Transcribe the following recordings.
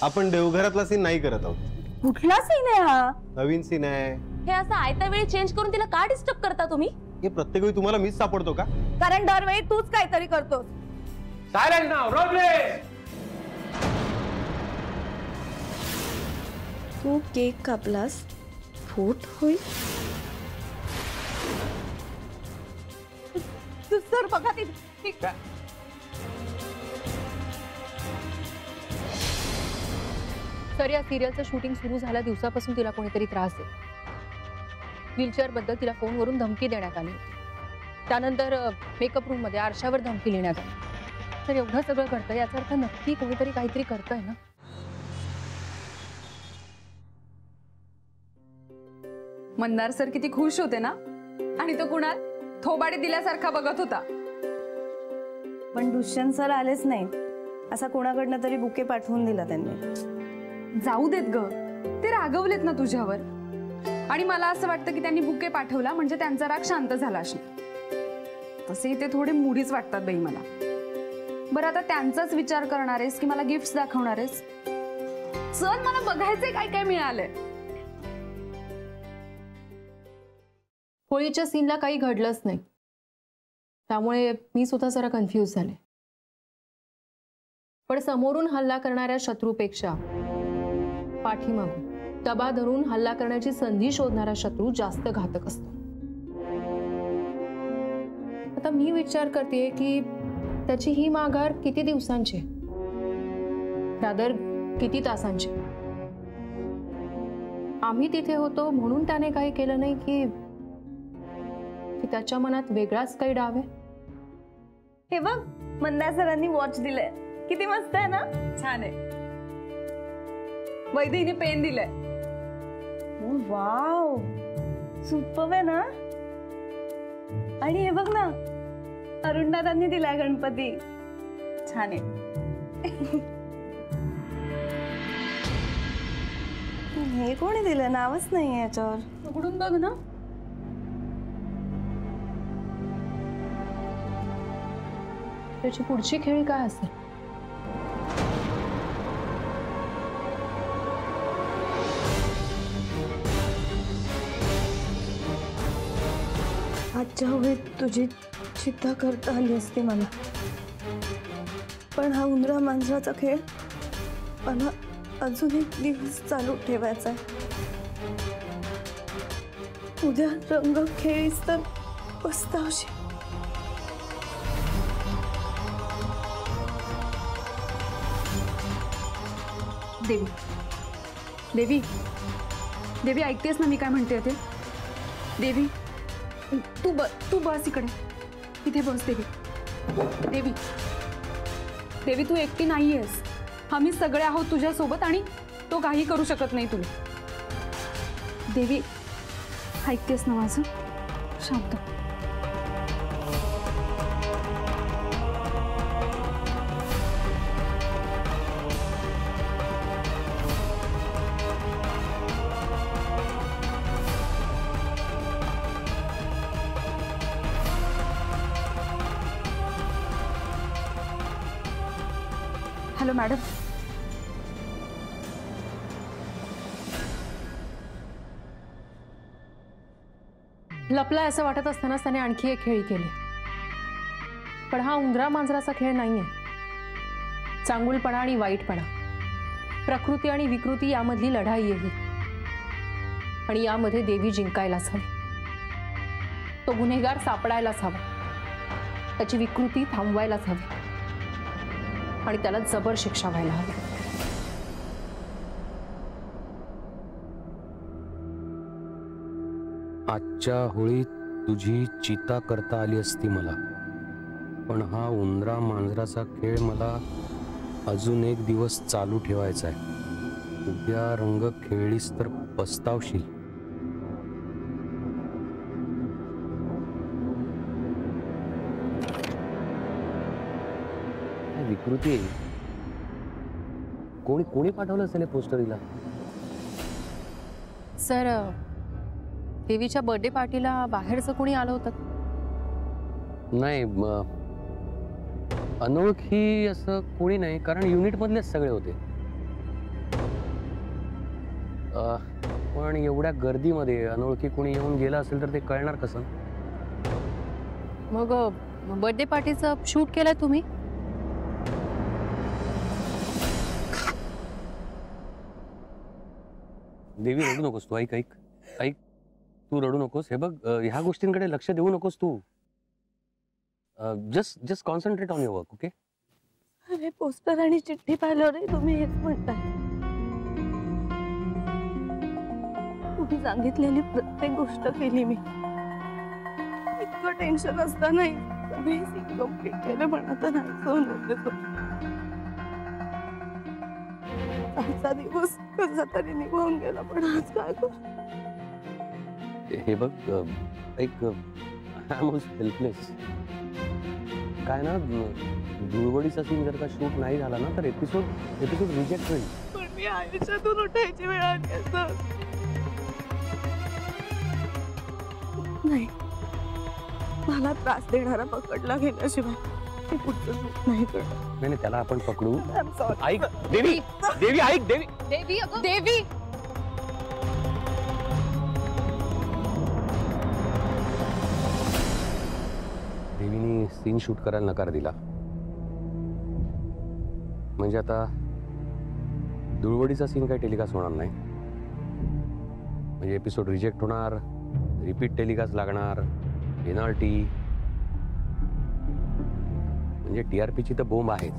आपण देवघरातला सीन नाही करत आहोत। कुठला सीन आहे हा? नवीन सीन आहे हे असं आयत्या वेळी चेंज करून तिला का डिस्टर्ब करता तुम्ही? हे प्रत्येक वेळी तुम्हाला मीच सापडतो का? कारण दरवेळी तूच काहीतरी करतोस। सायलेंट नाव, रोल तू केक कापलास, फूट होईल। सर बघा ती सर, या सिरियलचं शूटिंग सुरू झाल्या दिवसापासून तिला कोणीतरी त्रास आहे। व्हीलचेअर बद्दल तिला फोनवरून धमकी देण्यात आली होती। त्यानंतर मेकअप रूम मध्ये आरशावर धमकी लिहिण्यात आली। तर एवढं सगळं घडतंय याचा अर्थ नक्की कोणीतरी काहीतरी करतंय ना। मंदार सर किती खुश होते ना, आणि तो कुणाल थोबाडी दिल्यासारखा बघत होता। पण दुष्यंत सर आलेच नाही, असा कोणाकडनं तरी बुके पाठवून दिला त्यांनी। जाऊ देत ग, ते रागवलेत ना तुझ्यावर, आणि मला असं वाटतं की त्यांनी बुके पाठवला म्हणजे त्यांचा राग शांत झाला असणार। तसेही ते थोडे मुडीच वाटतात बाई मला। बरं, आता त्यांचाच विचार करणार आहेस की मला गिफ्ट्स दाखवणार आहेस? चल, मला बघायचंय काय काय मिळालंय। होळीच्या सीनला काही घडलंच नाही, त्यामुळे मी सुद्धा जरा कन्फ्यूज झाले। पण समोरून हल्ला करणाऱ्या शत्रूपेक्षा पाठीमागून दबा धरून हल्ला करण्याची संधी शोधणारा शत्रू जास्त घातक असतो। आता मी विचार करते की त्याची ही माघार किती दिवसांची, रादर किती तासांची। आम्ही तिथे होतो म्हणून त्याने काही केलं नाही की त्याच्या मनात वेगळाच काही डाव आहे? हे बघ, मंदार सरांनी वॉच दिलंय, किती मस्त आहे ना? छान आहे। वैदेहीने पेन दिलंय। वाव, सुपर आहे ना? आणि हे बघ ना, अरुणदादांनी दिलाय गणपती, छान आहे। हे कोणी दिलं? नावच नाहीये याच्यावर। उघडून बघ ना। त्याची पुढची खेळी काय असेल? आजच्या वेळेत तुझी चिंता करता आली असती मला, पण हा उंदरा मांजराचा खेळ मला अजून एक दिवस चालू ठेवायचा आहे। उद्या रंग खेळीस तर पस्तावशील। देवी, देवी, देवी, ऐकतेस ना मी काय म्हणते ते? देवी, तू बस इकडे, इथे बस। देवी, देवी, देवी, तू एकटी नाहीयेस, आम्ही सगळे आहोत तुझ्या सोबत, आणि तो काही करू शकत नाही तुला। देवी, ऐकतेस ना माझं? शांत। Hello madam. लपलाय असं वाटत असतानाच त्याने आणखी एक खेळी केली। पण हा उंदरा मांजराचा खेळ नाहीये। चांगुलपणा आणि वाईटपणा, प्रकृती आणि विकृती यामधली लढाई आहे, आणि यामध्ये देवी जिंकायलाच हवी। तो गुन्हेगार सापडायलाच हवा, त्याची विकृती थांबवायलाच हवी, आणि त्याला जबर शिक्षा व्हायला हवी। आजच्या होळीत तुझी चिता करता आली असती मला, पण हा उंदरा मांजराचा खेळ मला अजून एक दिवस चालू ठेवायचा आहे। उद्या रंग खेळलीस तर पस्तावशील। विकृती कोणी कोणी पाठवलं असेल पोस्टरीला? सर, देवीच्या बर्थडे पार्टीला बाहेरचं कोणी आलं होतं? नाही, अनोळखी असं कोणी नाही, कारण युनिट मधलेच सगळे होते। पण एवढ्या गर्दीमध्ये अनोळखी कोणी येऊन गेलं असेल तर ते कळणार कसं? मग बर्थडे पार्टीचं शूट केलंय तुम्ही? देवी रडू नकोस तू. ऐक ऐक ऐक, तू रडू नकोस. हे बघ, ह्या गोष्टींकडे लक्ष देऊ नकोस तू. Just concentrate on your work. Okay? अरे पोस्टर आणि चिठ्ठी पाहिल्यावर तुम्ही हेच म्हणताय. तुम्ही सांगितलेली प्रत्येक गोष्ट केली मी. इतकं टेन्शन असतानाही सगळे सीन कंप्लीट केलं, पण आता नाही सहन होते तो. आजचा दिवस कसा तरी निघून गेला, पण आज काय करू? हे बघ, एक आय एम हेल्पलेस. काय ना, धुळवडीचा सीन जर का शूट नाही झाला ना तर एपिसोड रिजेक्ट होईल. पण मी आयुष्यातून उठायची वेळ आली असं. नाही, मला त्रास देणारा पकडला गेल्याशिवाय मी पुढचं शूट नाही करणार. नाही, त्याला आपण पकडू. I'm sorry. ऐक देवी, देवी ऐक देवी. देवी, अगं देवी. देवीने सीन शूट करायला नकार दिला म्हणजे आता धुळवडीचा सीन काही टेलिकास्ट होणार नाही. म्हणजे एपिसोड रिजेक्ट होणार, रिपीट टेलिकास्ट लागणार, पेनल्टी. म्हणजे टीआरपीची तर बोंब आहेच.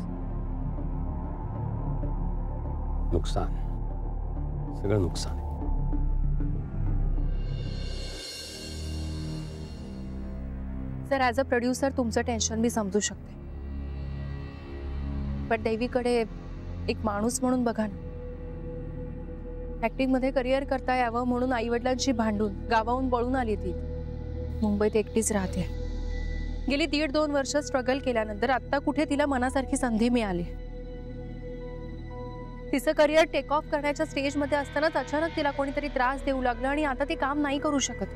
नुकसान, सगळं नुकसान. सर, ॲज अ प्रोड्युसर तुमचं टेन्शन मी समजू शकते, पण देवीकडे एक माणूस म्हणून बघा ना. ऍक्टिंग मध्ये करिअर करता यावं म्हणून आईवडिलांशी भांडून गावाहून पळून आली ती. मुंबईत एकटीच राहते. गेली 1.5-2 वर्ष स्ट्रगल केल्यानंतर आता कुठे तिला मनासारखी संधी मिळाली. तिचं करिअर टेक ऑफ करण्याच्या स्टेजमध्ये असतानाच अचानक तिला कोणीतरी त्रास देऊ लागलं आणि आता ती काम नाही करू शकत.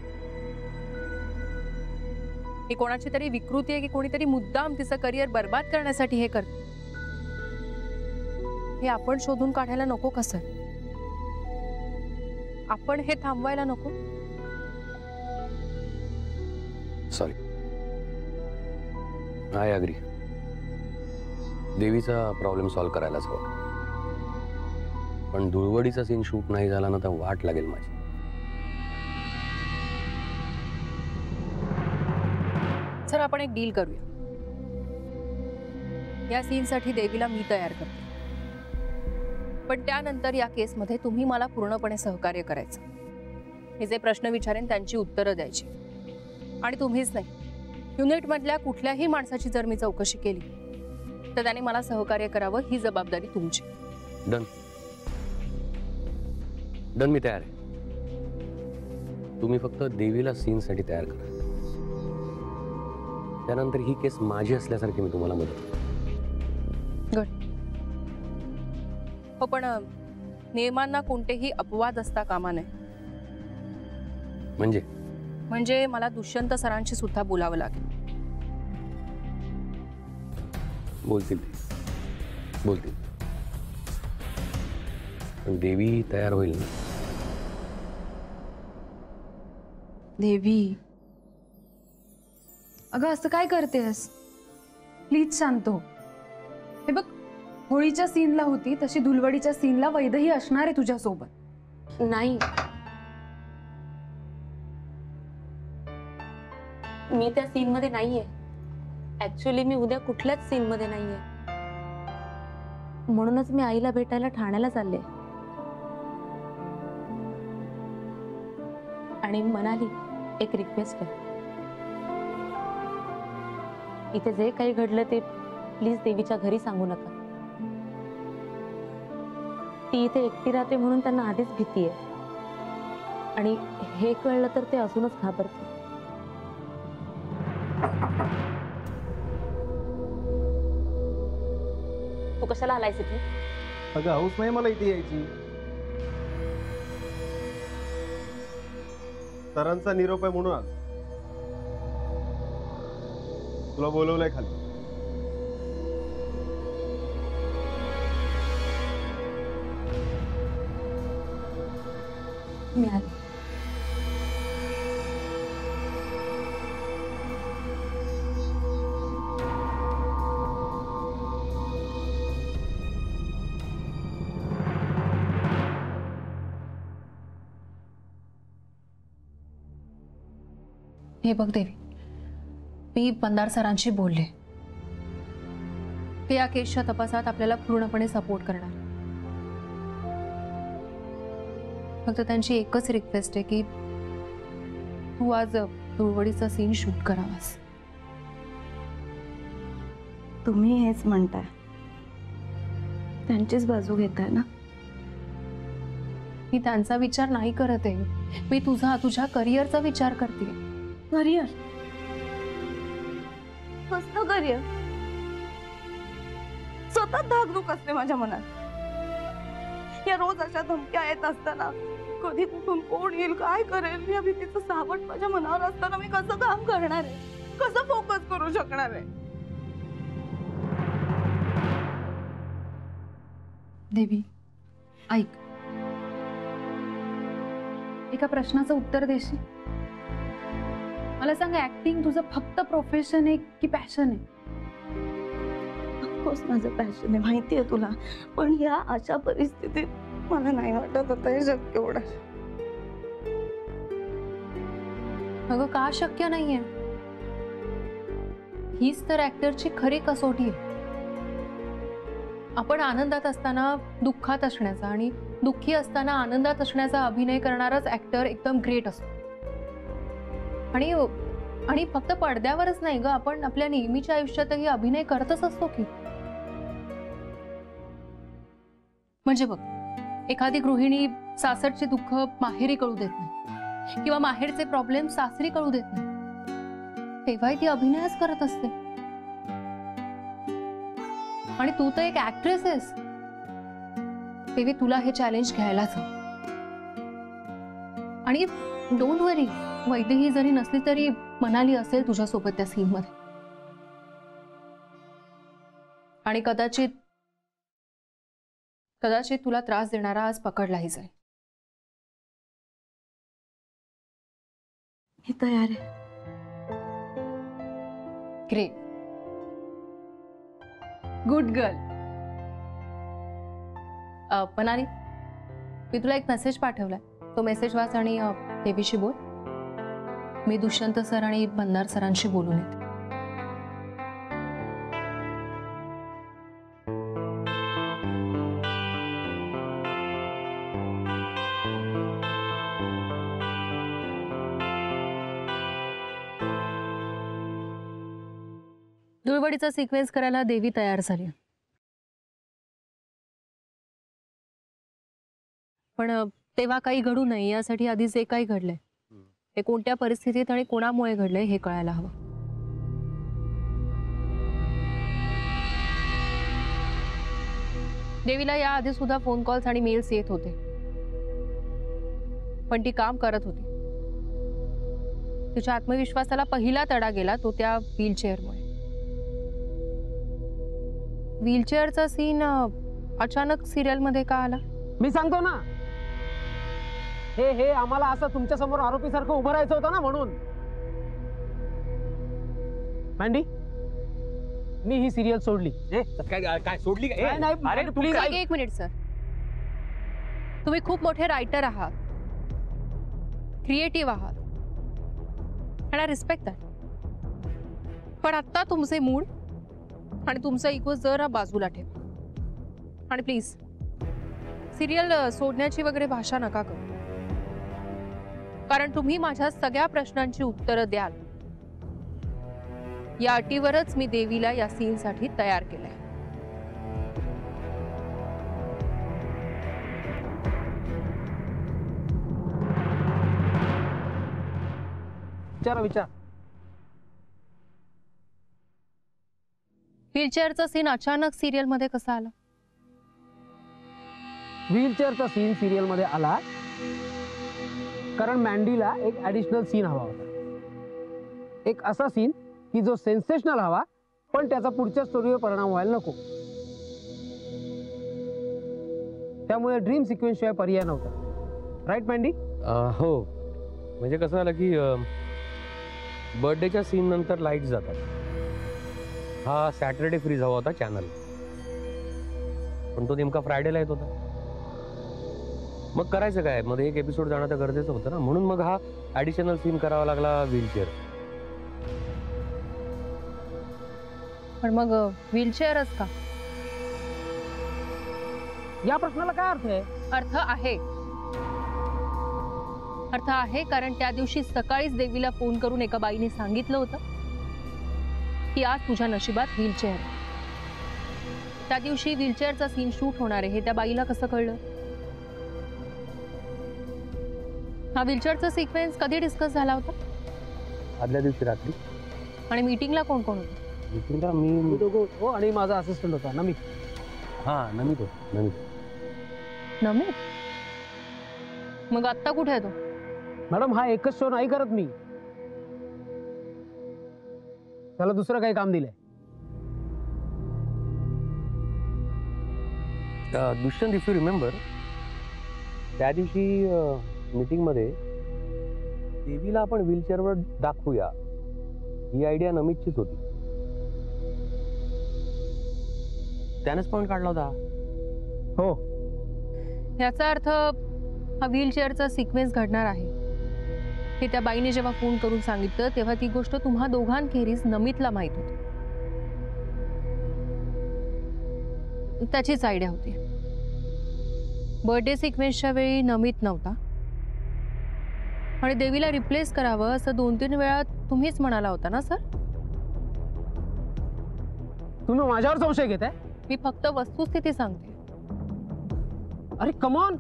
ही कोणाची तरी विकृती आहे की कोणीतरी मुद्दाम तिचं करिअर बर्बाद करण्यासाठी हे करत? हे आपण शोधून काढायला नको कसं? आपण हे थांबवायला नको? Sorry, I agree. देवीचा प्रॉब्लेम सॉल्व्ह करायलाच हवा, पण धुळवडीचा सीन शूट नाही झाला ना तर वाट लागेल माझी. सर, आपण एक डील करूया. या सीनसाठी देवीला मी तयार करते, पण त्यानंतर या केसमध्ये तुम्ही मला पूर्णपणे सहकार्य करायचं. हे जे प्रश्न विचारेन त्यांची उत्तरं द्यायची. आणि तुम्हीच नाही, युनिटमधल्या कुठल्याही माणसाची जर मी चौकशी केली तर त्याने मला सहकार्य करावं, ही जबाबदारी तुमची. डन डन, मी तयार आहे. तुम्ही फक्त देवीला सीनसाठी तयार करा. त्यानंतर ही केस माझी असल्यासारखी मी तुम्हाला मदत करतो. गुड. हो, पण नियमांना कोणतेही अपवाद असता कामा नये. म्हणजे मला दुष्यंत सरांशी सुद्धा बोलावं लागेल. बोलतील. पण देवी तयार होईल ना? देवी, अगं असं काय करतेस? प्लीज शांत हो. हे बघ, होळीच्या सीनला होती तशी धुलवडीच्या सीनला वैदही असणार आहे तुझ्यासोबत. नाही, मी त्या सीन मध्ये नाहीये. ऍक्च्युली मी उद्या कुठल्याच सीन मध्ये नाहीये. म्हणूनच मी आईला भेटायला ठाण्याला चालले. आणि म्हणाली, एक रिक्वेस्ट आहे, इथे जे काही घडलं ते प्लीज देवीच्या घरी सांगू नका. ती इथे एकटी राहते म्हणून त्यांना आधीच भीती आहे, आणि हे कळलं तर ते असूनच घाबरते. तू कशाला आलायस इथे? अगं हाऊस नाही मला इथे यायची. सरांचा निरोप आहे म्हणून आलो. तुला बोलवलंय खाली. मी आले. हे बघ देवी, मी बंदार सरांशी बोलले. ते या केसच्या तपासात आपल्याला पूर्णपणे सपोर्ट करणार. फक्त त्यांची एकच रिक्वेस्ट आहे की तू आज धुळवडीचा सीन शूट करावास. तुम्ही हेच म्हणताय, त्यांचीच बाजू घेताय ना? मी त्यांचा विचार नाही करत आहे, मी तुझ्या करिअरचा विचार करते. करिअर? कसलं करिअर? सतत धाकधूक असते माझ्या मनात. या रोज अशा धमक्या येत असताना कधी कुठून कोण येईल, काय करेल या भीतीचं सावट माझ्या मनावर असताना मी कसं काम करणार आहे, कसं फोकस करू शकणार आहे? देवी ऐक, एका प्रश्नाचं उत्तर देशील? मला सांग, ऍक्टिंग तुझं फक्त प्रोफेशन आहे की पॅशन आहे? ऑफकोर्स माझं पॅशन आहे, माहिती आहे तुला, पण या अशा परिस्थितीत मला नाही वाटत आता हे शक्य होणार. अगं का शक्य नाहीये? हीच तर ऍक्टरची खरी कसोटी आहे. आपण आनंदात असताना दुःखात असण्याचा आणि दुःखी असताना आनंदात असण्याचा अभिनय करणाराच ऍक्टर एकदम ग्रेट असतो. आणि फक्त पडद्यावरच नाही ग, आपण आपल्या नेहमीच्या आयुष्यातही अभिनय करतच असतो की. म्हणजे बघ, एखादी गृहिणी सासरची दुःख माहेरी कळू देत नाही किंवा माहेरचे प्रॉब्लेम सासरी कळू देत नाही, तेव्हाही ती अभिनयच करत असते. आणि तू तर एक ऍक्ट्रेस आहेस, तेव्हा तुला हे चॅलेंज घ्यायलाच हवं. आणि डोंट वरी, वैदेही जरी नसली तरी मनाली असेल तुझ्यासोबत त्या सीन मध्ये. आणि कदाचित तुला त्रास देणारा आज पकडलाही जाईल. मी तयार आहे. Great, good girl. मनाली, मी तुला एक मेसेज पाठवलाय, तो मेसेज वाच आणि देवीशी बोल. मी दुष्यंत सर आणि बंदार सरांशी बोलून येते. धुळवडीचा सिक्वेन्स करायला देवी तयार झाली, पण तेव्हा काही घडू नये यासाठी आधी जे काही घडलंय ते कोणत्या परिस्थितीत आणि कोणामुळे घडलंय हे कळायला हवं. देवीला या आधी सुद्धा फोन कॉल्स आणि मेल्स येत होते, पण ती काम करत होती. तिच्या आत्मविश्वासाला पहिला तडा गेला तो त्या व्हीलचेअरमुळे. व्हीलचेअरचा सीन अचानक सिरियल मध्ये का आला? मी सांगतो ना, हे आम्हाला असं तुमच्या समोर आरोपी सारखं उभं राहायचं होतं ना, म्हणून. मॅन्डी, मी ही सिरियल सोडली. काय सोडली काय? नाही, प्लीज एक मिनिट सर, तुम्ही खूप मोठे रायटर आहात, क्रिएटिव्ह आहात, आणि रिस्पेक्ट आहे, पण आता तुमचे मूड आणि तुमचा इगो जरा बाजूला ठेवा. आणि प्लीज सिरियल सोडण्याची वगैरे भाषा नका करू, कारण तुम्ही माझ्या सगळ्या प्रश्नांची उत्तरं द्याल या अटीवरच मी देवीला या सीनसाठी तयार केलंय. विचार. व्हीलचेअरचा सीन अचानक सिरियल मध्ये कसा आला? व्हीलचेअरचा सीन सिरियल मध्ये आला कारण मॅन्डीला एक ऍडिशनल सीन हवा होता. एक असा सीन की जो सेन्सेशनल हवा, पण त्याचा पुढच्या स्टोरीवर परिणाम व्हायला नको. त्यामुळे ड्रीम सिक्वेन्स शिवाय पर्याय नव्हता. राईट मॅन्डी? हो, म्हणजे कसं झालं की बर्थडेच्या सीन नंतर लाईट जातात. हा सॅटरडे फ्रीज हवा होता चॅनल, पण तो नेमका फ्रायडेला येत होता. मग करायचं काय, मध्ये एक एपिसोड जाणं तर गरजेचं होतं ना, म्हणून मग हा ऍडिशनल सीन करावा लागला व्हीलचेअर. पण मग व्हीलचेअरच का? या प्रश्नाला काय अर्थ आहे? अर्थ आहे कारण त्या दिवशी सकाळीच देवीला फोन करून एका बाईने सांगितलं होतं की आज तुझ्या नशिबात व्हीलचेअर. त्या दिवशी व्हीलचेअरचा सीन शूट होणार आहे हे त्या बाईला कसं कळलं? हा व्हीलचेअरचा सिक्वेन्स कधी डिस्कस झाला होता? आदल्या दिवशी रात्री. आणि मीटिंगला कोण कोण होतं? मीटिंगला मी हो, आणि माझा असिस्टंट होता नमित. नमित. नमित? मग आत्ता कुठे आहे तो? मॅडम, हा एकच शो नाही करत मी, त्याला दुसरं काही काम दिलंय. दुष्यंत, इफ यू रिमेंबर, त्या दिवशी मीटिंग मध्ये देवीला आपण व्हीलचेअरवर दाखवूया ही आयडिया नमितचीच होती. त्यानेच पॉइंट काढला होता. हो, याचा अर्थ हा व्हीलचेअरचा सिक्वेन्स घडणार आहे हे त्या बाईने जेव्हा फोन करून सांगितलं तेव्हा ती गोष्ट तुम्हा दोघांखेरीज नमितला माहित होती. त्याचीच आयडिया होती. बर्थडे सिक्वेन्सच्या वेळी नमित नव्हता आणि देवीला रिप्लेस करावं असं 2-3 वेळा तुम्हीच म्हणाला होता ना सर? तुम्ही माझ्यावर संशय घेताय? मी फक्त वस्तुस्थिती सांगते. अरे कमॉन,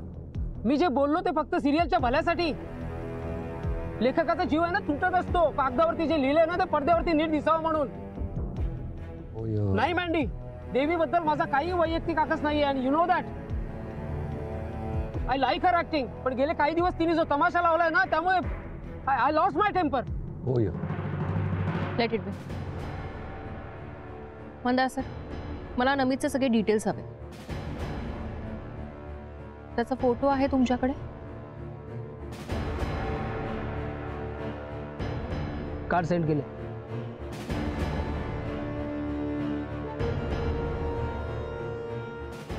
मी जे बोललो ते फक्त सिरियलच्या भल्यासाठी. लेखकाचा जीव आहे ना तुटत असतो, कागदावरती जे लिहिलंय ना ते पडद्यावरती नीट दिसावं म्हणून. नाही मँडी, देवी बद्दल माझा काही वैयक्तिक आकस नाहीये, आणि you know that. I like her acting, पण गेले काही दिवस तिने जो तमाशा लावलाय ना त्यामुळे I lost my temper. Let it be. Mandar sir, मला नमितचे सगळे डिटेल्स हवे. त्याचा फोटो आहे तुमच्याकडे? कार्ड सेंड केले.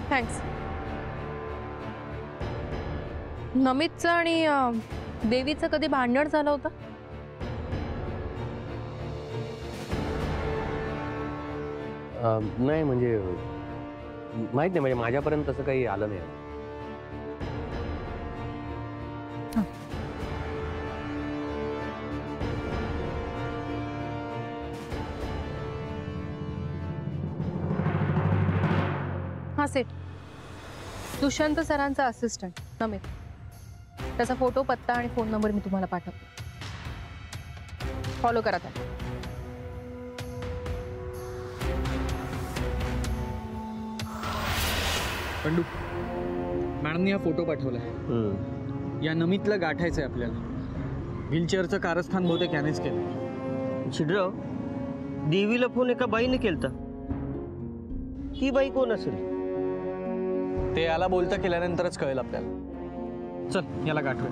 थँक्स. नमितचं आणि देवीचं कधी भांडण झालं होतं? नाही, म्हणजे माहित नाही, म्हणजे माझ्यापर्यंत तसं काही आलं नाही. हा सेट दुष्यंत सरांचा असिस्टंट नमित. त्याचा फोटो, पत्ता आणि फोन नंबर मी तुम्हाला पाठवते. फॉलो करा त्याला. पंडू, मॅडमने हा फोटो पाठवलाय. या नमितला गाठायचंय आपल्याला. व्हीलचेअरचं कारस्थान बहुतेक यानेच केलं. छिडराव, देवीला फोन एका बाईने केलता. ती बाई कोण असेल? ते याला बोलता केल्यानंतरच कळेल आपल्याला. चल, याला गाठूया.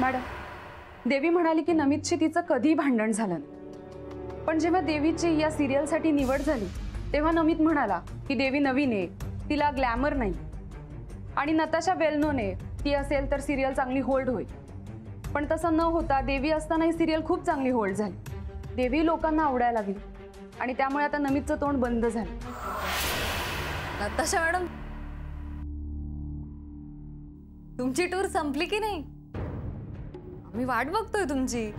मॅडम, देवी म्हणाली की नमितशी तिचं कधीही भांडण झालं नाही. पण जेव्हा देवीची या सिरियलसाठी निवड झाली तेव्हा नमित म्हणाला की देवी नवीन आहे, तिला ग्लॅमर नाही, आणि नताशा वेल नोन आहे, ती असेल तर सिरियल चांगली होल्ड होईल. पण तसं न होता देवी असताना ही सिरियल खूप चांगली होल्ड झाली. देवी लोकांना आवडायला लागली आणि त्यामुळे आता नमितचं तोंड बंद झालं. नताशा मॅडम, तुमची टूर संपली की नाही? आम्ही वाट बघतोय तुमची.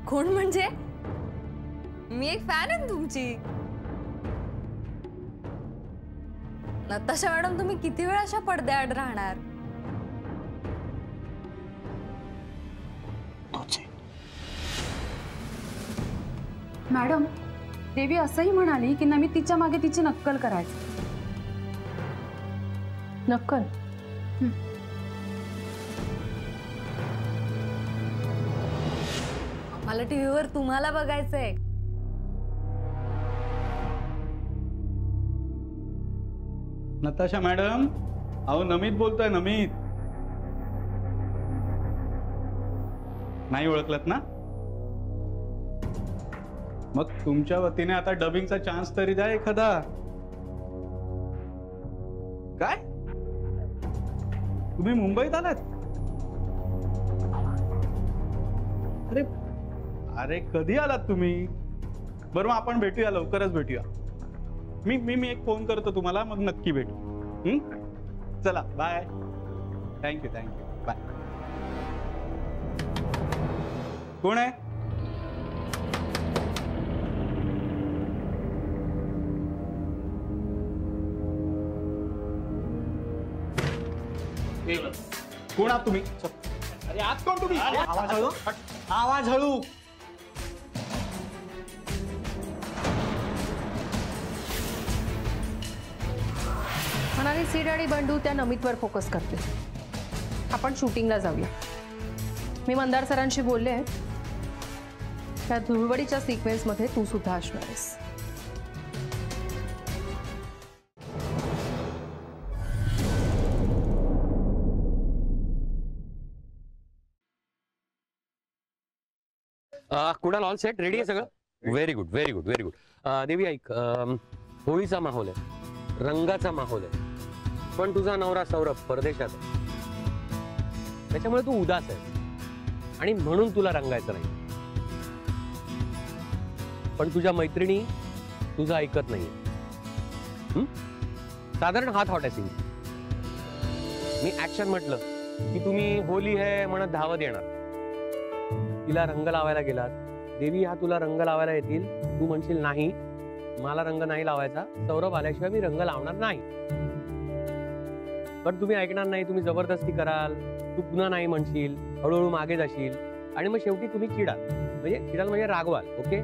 कोण म्हणजे? मी एक फॅन आहे तुमची. नताशा मॅडम, तुम्ही किती वेळ अशा पडद्याआड राहणार? मॅडम, देवी असंही म्हणाली की नमित तिच्या मागे तिची नक्कल करायची. नक्कल? मला टीव्हीवर तुम्हाला बघायचंय. नताशा मॅडम, अहो नमित बोलतोय. नमित नाही ओळखलत ना? मग तुमच्या वतीने आता डबिंगचा चान्स तरी द्या एखादा. काय तुम्ही मुंबईत आलात? अरे अरे कधी आलात तुम्ही? बरं मग आपण भेटूया, लवकरच भेटूया. मी एक फोन करतो तुम्हाला, मग नक्की भेटू. चला बाय. Thank you bye. कोण आहे? कोण आहात तुम्ही? अरे आज कोण तुम्ही? आवाज हळू, आवाज हळू. म्हणाली सीड आणि बंडू त्या नमितवर फोकस करते. आपण शूटिंगला जाऊया. मी मंदार सरांशी बोलले, त्या धुळवडीच्या सिक्वेन्समध्ये तू सुद्धा असणार आहेस. कुणाल ऑल सेट रेडी आहे सगळं? Very good very good very good. देवी ऐक, होळीचा माहोल आहे, रंगाचा माहोल आहे, पण तुझा नवरा सौरभ परदेशात आहे, त्याच्यामुळे तू उदास आहे आणि म्हणून तुला रंगायचं नाही. पण तुझ्या मैत्रिणी तुझं ऐकत नाही. साधारण हा थॉट आहे सिंग. मी ऍक्शन म्हटलं की तुम्ही होली है म्हणत धावत येणार, तिला रंग लावायला गेलात. देवी हा तुला रंग लावायला येतील, तू म्हणशील नाही मला रंग नाही लावायचा, सौरभ आल्याशिवाय मी रंग लावणार नाही. पण तुम्ही ऐकणार नाही, तुम्ही जबरदस्ती कराल, तू पुन्हा नाही म्हणशील, हळूहळू मागे जाशील आणि मग शेवटी तुम्ही चिडाल म्हणजे रागवाल. ओके,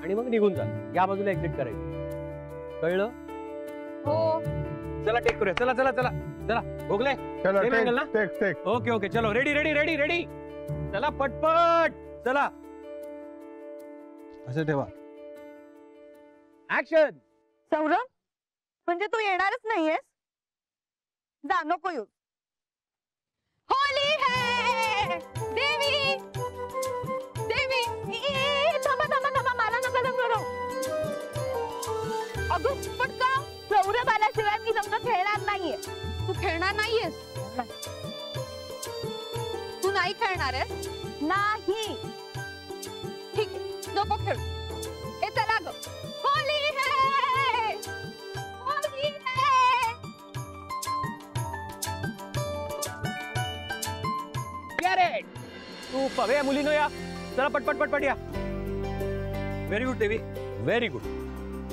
आणि मग निघून जाल, या बाजूला एक्झिट करायचं. कळलं? हो. चला टेक करूया. चला चला चला चला भोगले. ओके ओके चलो. Ready ready ready ready. चला पटपट चला. असं ठेवा. ऍक्शन. सौरभ, म्हणजे तू येणारच नाहीयेस? जा, नको येऊ. होली है देवी देवी. थांबा थांबा थांबा, मला नका करू. अगं पण का? सौरभ आल्याशिवाय मी रंग खेळणार नाहीये. तू खेळणार नाहीयेस? तू नाही खेळणार आहेस? नाही. ठीक आहे, नको खेळ. ए चला ग. होली है होली है. तू पवे मुलीनो या. चला पटपट पटपट या. व्हेरी गुड देवी, very good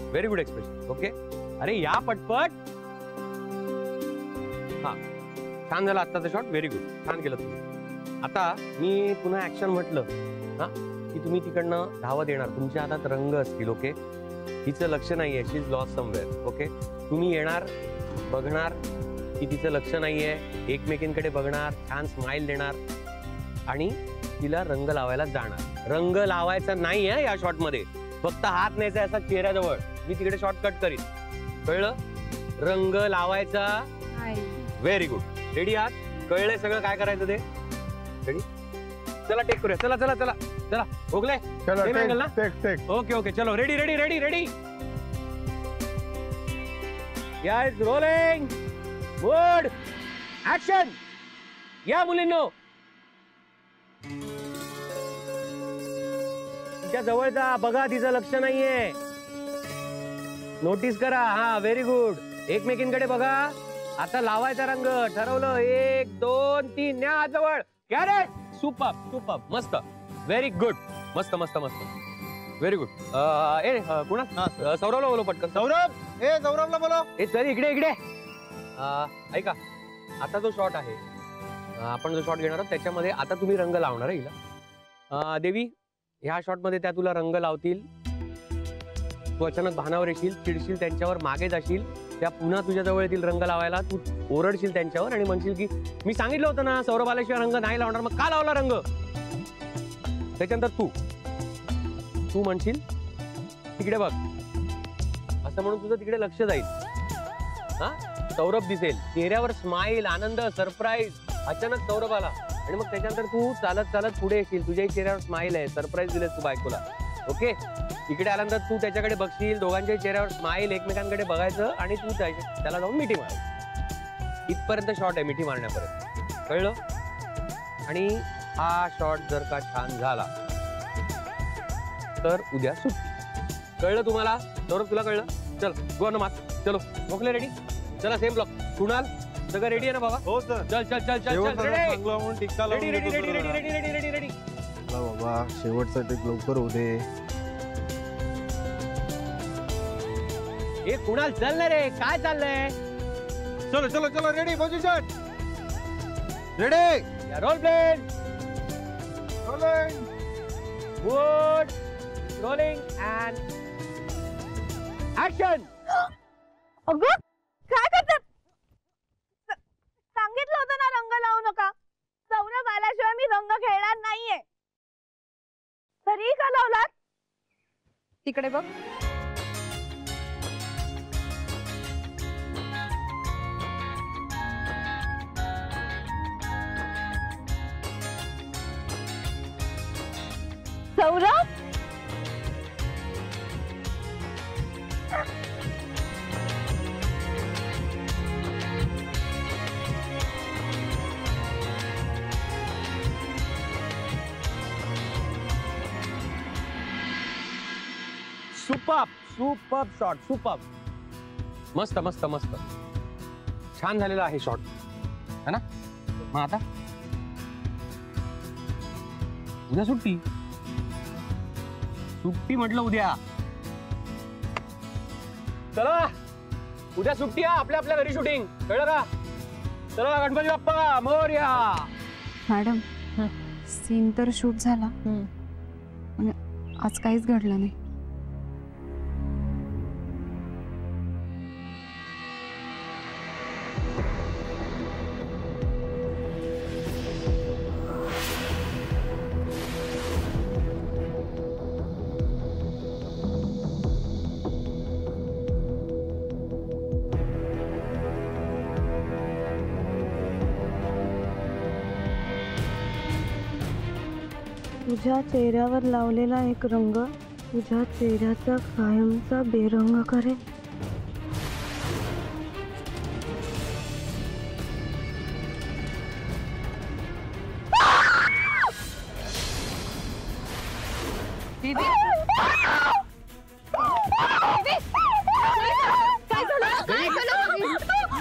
very good expression. Okay, अरे या पटपट. हा छान झाला आत्ताचा शॉट. व्हेरी गुड, छान केलं तुम्ही. आता मी पुन्हा ऍक्शन म्हटलं हा की तुम्ही तिकडनं धावत येणार, तुमच्या हातात रंग असतील. ओके, तिचं लक्ष नाहीये, शी इज लॉस्ट समवेअर. ओके, तुम्ही येणार, बघणार की तिचं लक्ष नाहीये, एकमेकींकडे बघणार, छान स्माइल देणार आणि तिला रंग लावायला जाणार. रंग लावायचा नाहीये या शॉट मध्ये, फक्त हात न्यायचा असा चेहऱ्याजवळ. मी तिकडे शॉट कट करीन. कळलं? रंग लावायचा. Very good. रेडी आहात? कळलंय सगळं काय करायचं ते? रेडी? चला टेक करूया. चला चला चला चला भोगले. ओके ओके चलो. Ready ready ready ready. यास रोलिंग मोड ऍक्शन. या मुलींनो, तिच्या जवळ जा, बघा तिचं लक्ष नाहीये, नोटीस करा. हा व्हेरी गुड. एकमेकींकडे बघा. आता लावायचा रंग. ठरवलं? 1 2 3. न्या जवळ. कॅरेट. सुपर सुपर, मस्त, व्हेरी गुड. मस्त मस्त मस्त, व्हेरी गुड. कुणा? सौरभला बोलो पटकन. सौरभ, सौरभला बोलो. चल इकडे इकडे. ऐका, आता जो शॉट आहे, आपण जो शॉट घेणार आहोत त्याच्यामध्ये आता तुम्ही रंग लावणार आहे हिला. देवी, ह्या शॉट मध्ये त्या तुला रंग लावतील, तू अचानक भानावर येशील, चिडशील, त्यांच्यावर मागे जाशील, त्या पुन्हा तुझ्या जवळ येतील रंग लावायला, तू ओरडशील त्यांच्यावर आणि म्हणशील की मी सांगितलं होतं ना सौरभ आल्याशिवाय रंग नाही लावणार, मग का लावला रंग? त्याच्यानंतर तू म्हणशील तिकडे बघ, असं म्हणून तुझं तिकडे लक्ष जाईल. हा सौरभ दिसेल, चेहऱ्यावर स्माइल, आनंद, सरप्राईज. अचानक सौरभ आला आणि मग त्याच्यानंतर तू चालत चालत पुढे येशील, तुझ्याही चेहऱ्यावर स्माइल आहे, सरप्राईज दिलेस तू बायकोला. ओके, इकडे आल्यानंतर तू त्याच्याकडे बघशील, दोघांच्या चेहऱ्यावर स्माइल, एकमेकांकडे बघायचं आणि तू त्याला जाऊन मिठी मार. इथपर्यंत शॉट आहे मिठी मारण्यापर्यंत, कळलं? आणि हा शॉट जर का छान झाला तर उद्या सुट्टी. कळलं तुम्हाला? सौरभ तुला कळलं? चल गो ऑन मार्क. चलो मोकले, रेडी? चला सेम ब्लॉक. कुणाल सगळं रेडी आहे ना बाबा? हो सर. चल चल चल चल शेवट चल. चांगला म्हणून टिक्का लावून रेडी रेडी देतो रेडी जरा. Ready ready ready ready ready. चला बाबा, शेवटचा टेक लवकर होऊ दे. ए कुणाल चल ना रे, काय चाललंय? चलो चलो चलो, ready, position ready, roll plane, rolling. Good, rolling and action. अगं काय करतात? सांगितलं होतं ना रंग लावू नका. सौरभ आल्याशिवाय मी रंग खेळणार नाहीये. तरी का लावलात? तिकडे बघ. Saurabh, super super shot, super. मस्त मस्त मस्त, छान झालेला आहे शॉट, है ना? मग आता उद्या सुट्टी. सुट्टी म्हटलं उद्या. चला उद्या सुट्टी आहे, आपल्या आपल्या घरी शूटिंग, कळलं का? चला गणपती बाप्पा मोरया. मॅडम, सीन तर शूट झाला पण आज काहीच घडलं नाही. तुझ्या चेहऱ्यावर लावलेला एक रंग तुझ्या चेहऱ्याचा कायमचा बेरंग करेल. दीदी,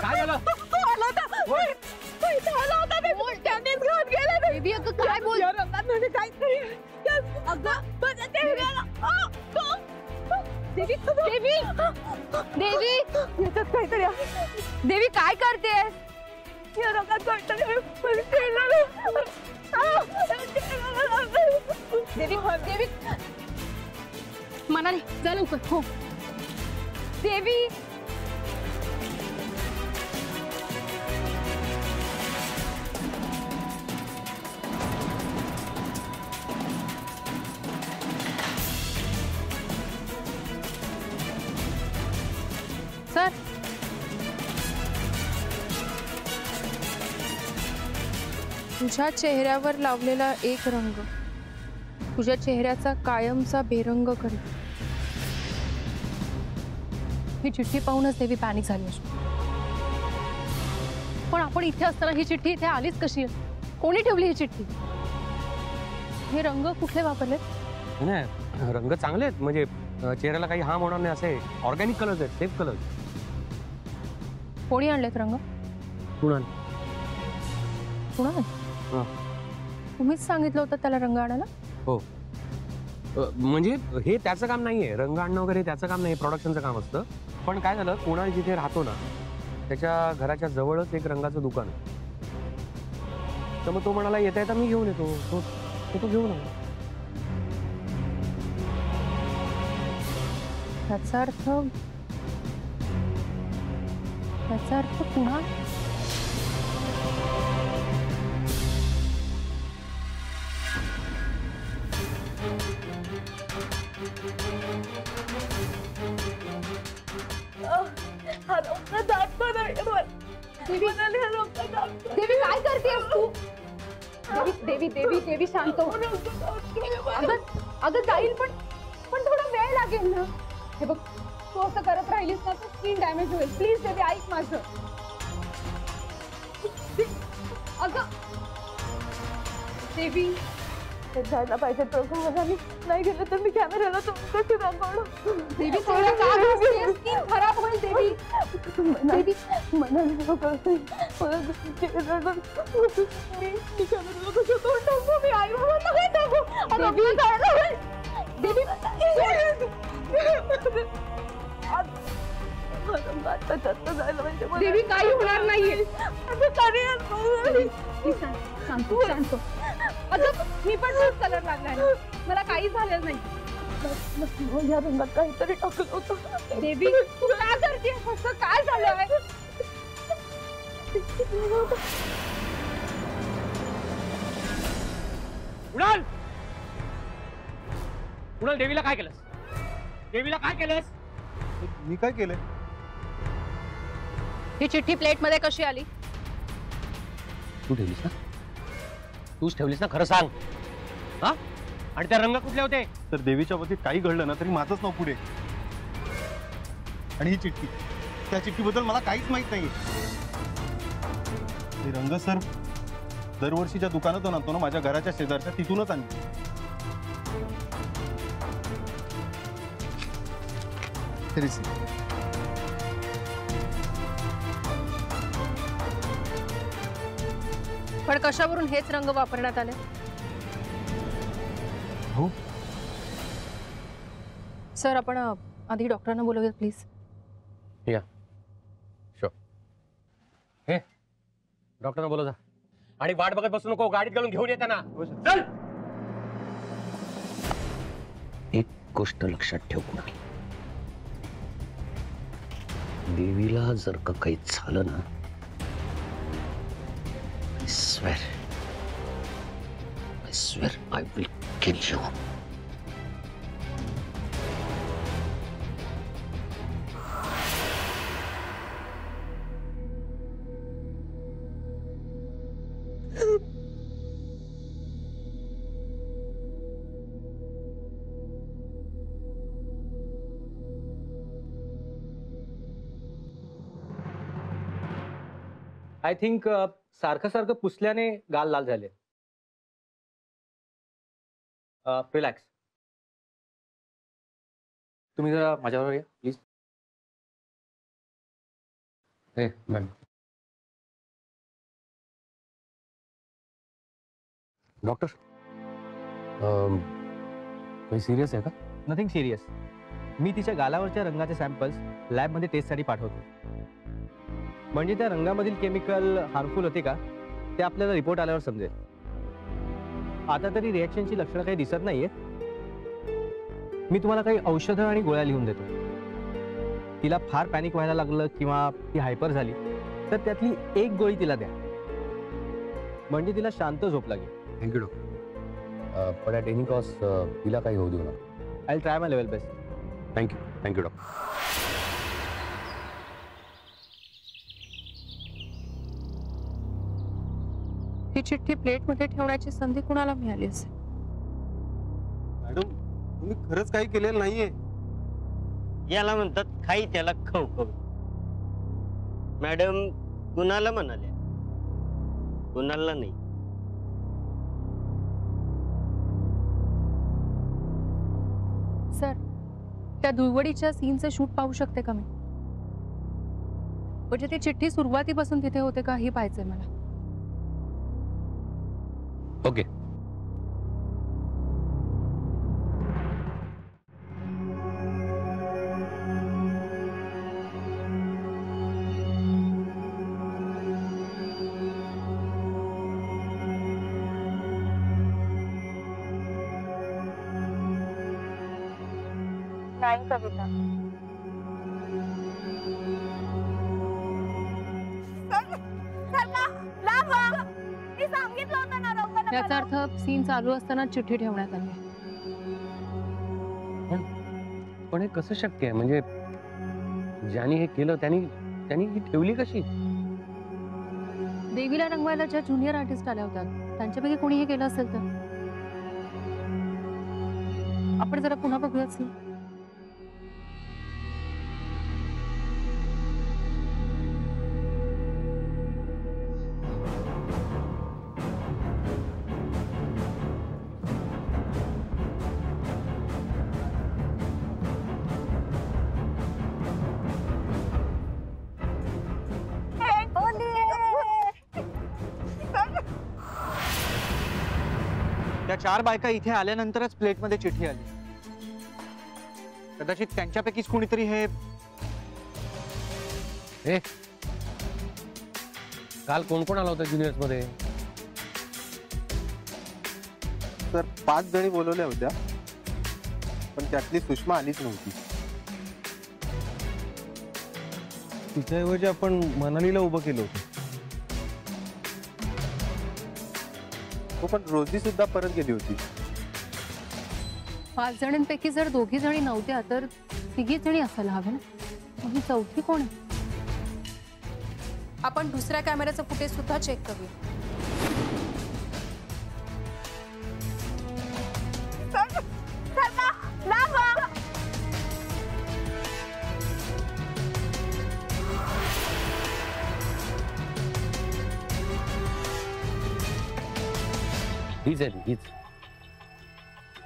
काय झालं? काय झालं? त्यांनीच घेऊन गेला. दीदी अगं काय बोल. रंगात काहीतरी अगं माझ्या चेहऱ्याला. देवी देवी देवी, याच्यात काहीतरी आहे. देवी काय करतेस? या रंगात काहीतरी देवी देवी मनाली जा लवकर. हो देवी. सर, तुझ्या चेहऱ्यावर लावलेला एक रंग तुझ्या चेहऱ्याचा कायमचा बेरंग करेल. ही चिठ्ठी पाहूनच देवी पॅनिक झाली असते. पण आपण इथे असताना ही चिठ्ठी इथे आलीच कशी? कोणी ठेवली ही चिठ्ठी? हे रंग कुठले वापरलेत? नाही, रंग चांगले आहेत, म्हणजे चेहऱ्याला काही हार्म होणार नाही असे ऑर्गॅनिक कलर्स आहेत, सेफ कलर्स. कोणी आणलेत रंग? कुणाल. कुणाल? तुम्हीच सांगितलं होतं त्याला रंग आणायला? हो, म्हणजे हे त्याचं काम नाहीये, रंग आणणं वगैरे त्याचं काम नाही, प्रोडक्शनचं काम असतं. पण काय झालं, कुणाल जिथे राहतो ना त्याच्या घराच्या जवळच एक रंगाचं दुकान आहे. तर मग तो म्हणाला येता येता मी घेऊन येतो, तो घेऊन आला. त्याचा अर्थ कुणाल? हा रंग जात नाही मला. मनाला हा रंग जात नाही. देवी काय करतेस तू? देवी देवी देवी शांत हो. अगं जाईल पण थोडा वेळ लागेल ना. हे बघ तू असं करत राहिलीस ना तर स्किन डॅमेज होईल. प्लीज देवी ऐक माझं. अगं देवी ते जायला पाहिजे मला. मी नाही गेलं तर मी कॅमेऱ्याला कशी दाखवणार. देवी थोडं का बसतेस? स्किन खराब होईल देवी. देवी मनाला कळतंय. मला कॅमेऱ्याला कसं तोंड टाकू. मी आई बाबांना काय टाकू. देवी जायला होईल. देवी आता जास्त जायला पाहिजे. देवी काही होणार नाहीये. शांत शांत. अगं मी पण खूप कलर लागलाय ना. मला काही झालेलं नाही. या रंगात काहीतरी टाकलं होतं. देवी तू काय करतेस? असं काय झालंय? कुणाल कुणाल देवीला काय केलंस? देवीला काय केलंस? मी काय केलंय? ही चिठ्ठी प्लेट मध्ये कशी आली? तू ठेवलीस ना? तूच ठेवलीस ना? खरं सांग. हा? आणि त्या रंग कुठले होते? तर देवीच्या बाबतीत काही घडलं ना तरी माझंच नाव पुढे. आणि ही चिठ्ठी, त्या चिठ्ठीबद्दल मला काहीच माहित नाही. हे रंग सर दरवर्षीच्या दुकानातून आणतो ना, माझ्या घराच्या शेजारच्या, तिथूनच आणली. पण कशावरून हेच रंग वापरण्यात आले? हो सर, आपण आधी डॉक्टरांना बोलवूया प्लीज. या शो. हे डॉक्टरना बोलव जा. आणि वाट बघत बसू नको. गाडीत घालून घेऊन येते ना. चल. एक गोष्ट लक्षात ठेव कुणाल. देवीला जर का काही झालं ना, I swear I will kill you. I think सारखं सारखं पुसल्याने गाल लाल झाले. रिलॅक्स. तुम्ही जरा माझ्याबरोबर या प्लीज. हे मॅम. डॉक्टर काही सिरियस आहे का? Nothing serious. मी तिच्या गालावरच्या रंगाचे सॅम्पल्स लॅबमध्ये टेस्टसाठी पाठवतो. म्हणजे त्या रंगामधील केमिकल हार्मफुल होते का ते आपल्याला रिपोर्ट आल्यावर समजेल. आता तरी रिॲक्शनची लक्षणं काही दिसत नाहीये. मी तुम्हाला काही औषधं आणि गोळ्या लिहून देतो. तिला फार पॅनिक व्हायला लागलं किंवा ती हायपर झाली तर त्यातली एक गोळी तिला द्या. म्हणजे तिला शांत झोप लागेल. Thank you doctor. पण ॲट एनी कॉस्ट तिला काही होऊ देऊ नका. I try my level best. Thank you doctor. ही चिठ्ठी प्लेट मध्ये ठेवण्याची संधी कुणाला मिळाली असेल? मॅडम, तुम्ही खरंच काही केलेलं नाहीये. याला म्हणतात खाई त्याला खाऊ खाऊ. मॅडम कुणाला म्हणाल्या? कुणाला नाही. सर, त्या धुळवडीच्या सीनचं शूट पाहू शकते का मी? म्हणजे ती चिठ्ठी सुरुवातीपासून तिथे होते का हे पाहायचंय मला. ओके. नाही कविता. याचा अर्थ सीन चालू असताना चिठ्ठी ठेवण्यात आली. पण हे कसं शक्य आहे? म्हणजे ज्याने हे केलं त्यांनी त्यांनी ही ठेवली कशी? देवीला रंगवायला ज्या ज्युनियर आर्टिस्ट आल्या होत्या त्यांच्यापैकी कोणी हे केलं असेल तर आपण जरा पुन्हा बघूयाच ना. त्या 4 बायका इथे आल्यानंतरच प्लेटमध्ये चिठ्ठी आली. कदाचित त्यांच्यापैकीच कोणीतरी हे काल कोण कोण आला होता ज्युनियर्स मध्ये? तर 5 जणी बोलवल्या होत्या, पण त्यातली सुषमा आलीच नव्हती. तिच्याऐवजी आपण मनालीला उभं केलं होतं. हो, पण रोजी सुद्धा परत गेली होती. 5 जणांपैकी जर 2 जणी नव्हत्या तर 3 जणी असायला हवे ना. मग ही चौथी कोण आहे? आपण दुसऱ्या कॅमेऱ्याचं फुटेज सुद्धा चेक करूया. हीच आहे, हीच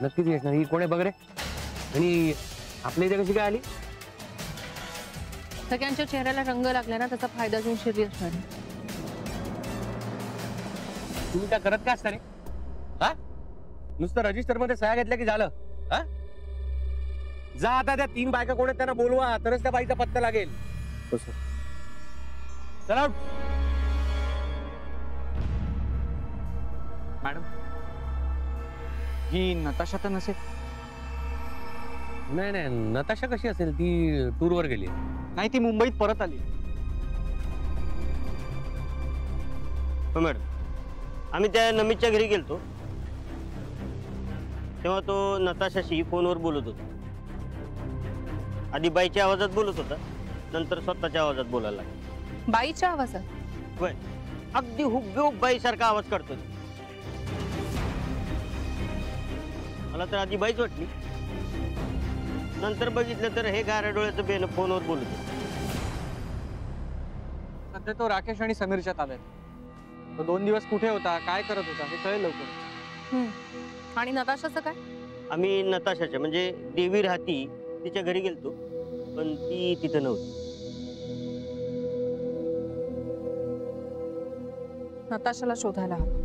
नक्कीच येणार. ही कोण आहे बघ रे? आणि आपल्या इथे कशी काय आली? सगळ्यांच्या चेहऱ्याला रंग लागला ना, त्याचा फायदा घेऊन शिरली असणार. तुम्ही काय करत का असता रे? हा, नुसतं रजिस्टर मध्ये सह्या घेतल्या की झालं? हा, जा आता त्या 3 बायका कोण आहेत त्यांना बोलवा, तरच त्या बाईचा पत्ता लागेल. चला. मॅडम, ही नताशा तर नसेल? नाही नाही, नताशा कशी असेल? ती टूर वर गेली. नाही, ती मुंबईत परत आली. मॅडम, आम्ही त्या नमितच्या घरी गेलतो तेव्हा तो नताशाशी फोनवर बोलत होता. आधी बाईच्या आवाजात बोलत होता, नंतर स्वतःच्या आवाजात बोलायला लागला. बाईच्या आवाजात? होय, अगदी हुबेहूब बाईसारखा आवाज काढतो. मला तर आधी बाईच वाटली, नंतर बघितलं तर हे गाऱ्या डोळ्याचं बेन फोनवर बोलत होतं. सध्या तो राकेश आणि समीरच्या ताब्यात. तो 2 दिवस कुठे होता, काय करत होता हे कळेल लवकर. आणि नताशाचं काय? आम्ही नताशाच्या म्हणजे देवी राहती तिच्या घरी गेलतो, पण ती तिथं नव्हती. नताशाला शोधायला हवं.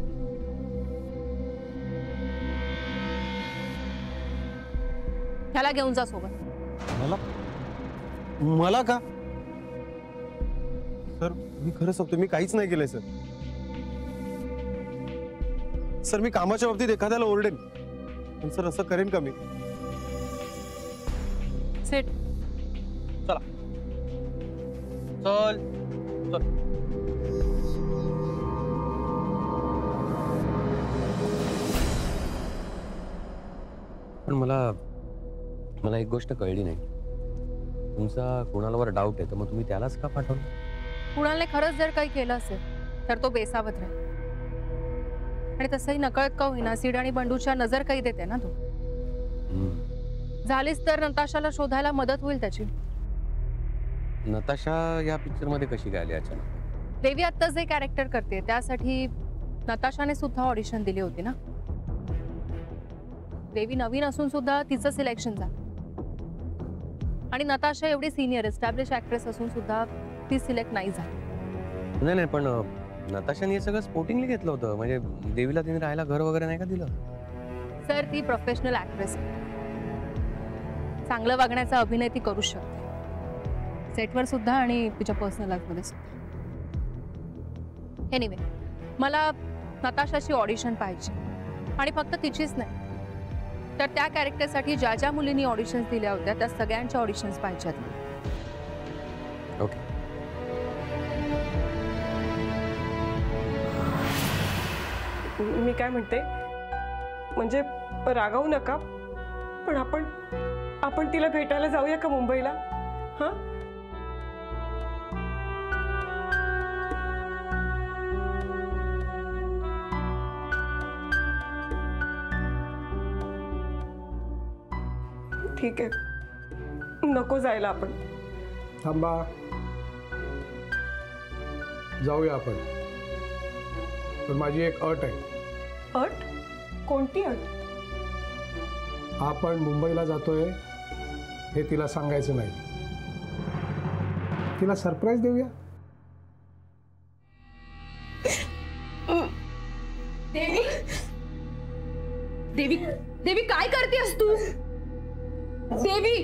ह्याला घेऊन जा सोबत. मला का? सर, मी खरं सांगतो, मी काहीच नाही केलंय सर. सर, मी कामाच्या बाबतीत एखाद्याला ओरडेन, पण सर असं करेन का मी? सेट. चला, चल चल. पण मला एक गोष्ट कळली नाही. तुमचा कोणालावर डाऊट आहे तर मग तुम्ही त्यालाच का पाठवलं? कुणालने खरंच जर काही केलं असेल तर तो बेसावत राहील. आणि तसंही नकळत का होईना सीड आणि बंडूच्या नजर काही देते ना तो. झालीच तर नताशाला शोधायला मदत होईल त्याची. नताशा या पिक्चर मध्ये कशी काय आली अचानक? देवी आत्ता जे कॅरेक्टर करते त्यासाठी नताशाने सुद्धा ऑडिशन दिली होती ना. देवी नवीन असून सुद्धा तिचं सिलेक्शन झालं. आणि नताशा एवढी सिनियर एस्टॅब्लिश ऍक्ट्रेस असून सुद्धा ती सिलेक्ट नाही झाली. नाही नाही, पण नताशाने हे सगळं स्पोर्टिंगली घेतलं होतं. म्हणजे देवीला तिने राहायला घर वगैरे नाही का दिलं? सर, ती प्रोफेशनल ऍक्ट्रेस आहे. चांगलं वागण्याचा अभिनय ती करू शकते, सेटवर सुद्धा आणि तिच्या पर्सनल लाईफमध्ये सुद्धा. एनिवे, मला नताशाची ऑडिशन पाहिजे. आणि फक्त तिचीच नाही तर त्या कॅरेक्टरसाठी ज्या ज्या मुलींनी ऑडिशन्स दिल्या होत्या त्या सगळ्यांच्या ऑडिशन्स पाहिजेत. ओके. मी काय म्हणते, म्हणजे रागावू नका, पण आपण तिला भेटायला जाऊया का मुंबईला? हा, ठीक आहे, नको जायला आपण. थांबा, जाऊया आपण, पण माझी एक अट आहे. अट? कोणती अट? आपण मुंबईला जातोय हे तिला सांगायचं नाही. तिला सरप्राईज देऊया. देवी, देवी, देवी काय करतेस तू? देवी,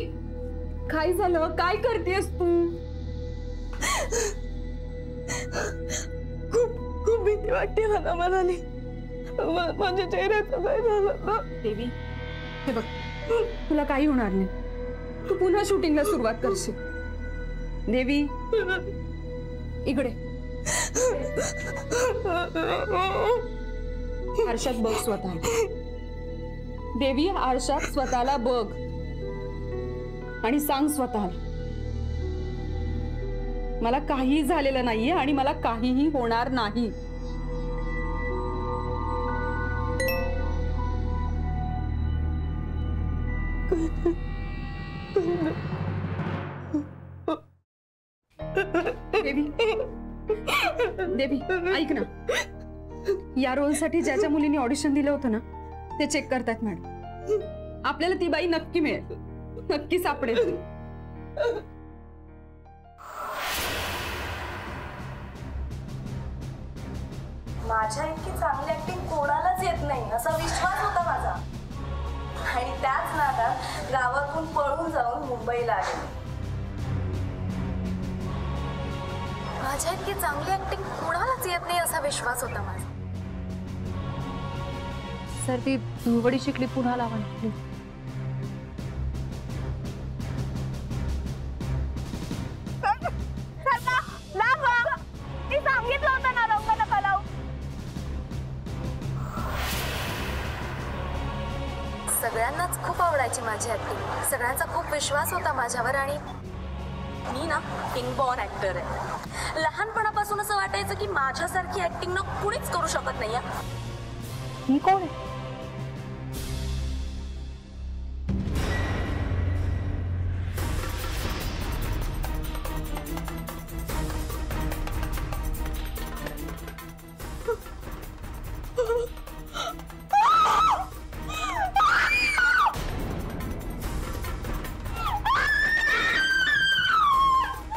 काय झालं? काय करतेस तू? खूप खूप भीती वाटते मला मनाली. माझ्या चेहऱ्याचं काय झालं ना? देवी, हे बघ, तुला काही होणार नाही. तू पुन्हा शूटिंगला सुरुवात करशील. देवी, इकडे आरशात बघ स्वतः. देवी, आरशात स्वतःला बघ आणि सांग स्वतःला, मला काही झालेलं नाहीये आणि मला काहीही होणार नाही. देवी, देवी, ऐक ना, या रोलसाठी ज्याच्या मुलीने ऑडिशन दिलं होतं ना, ते चेक करतात मॅडम. आपल्याला ती बाई नक्की मिळेल, नक्की सापडेल. माझ्या इतकी चांगली ऍक्टिंग कोणालाच येत नाही असा विश्वास होता माझा, आणि त्याच नादात गावातून पळून जाऊन मुंबईला आले. माझ्या इतकी चांगली ऍक्टिंग कोणालाच येत नाही असा विश्वास होता माझा. सर, ती धुळवडी शिकली पुन्हा लावा ना प्लीज. सांगितलं होतं ना रंग नका लावू. सगळ्यांनाच खूप आवडायची माझी ऍक्टिंग, सगळ्यांचा खूप विश्वास होता माझ्यावर, आणि मी ना इनबॉर्न ऍक्टर आहे. लहानपणापासून असं वाटायचं की माझ्यासारखी ऍक्टिंग ना कुणीच करू शकत नाही. ही कोण आहे?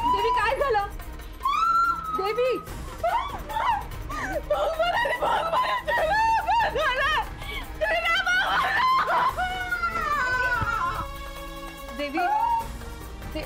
देवी, काय झालं? देवी, देवी,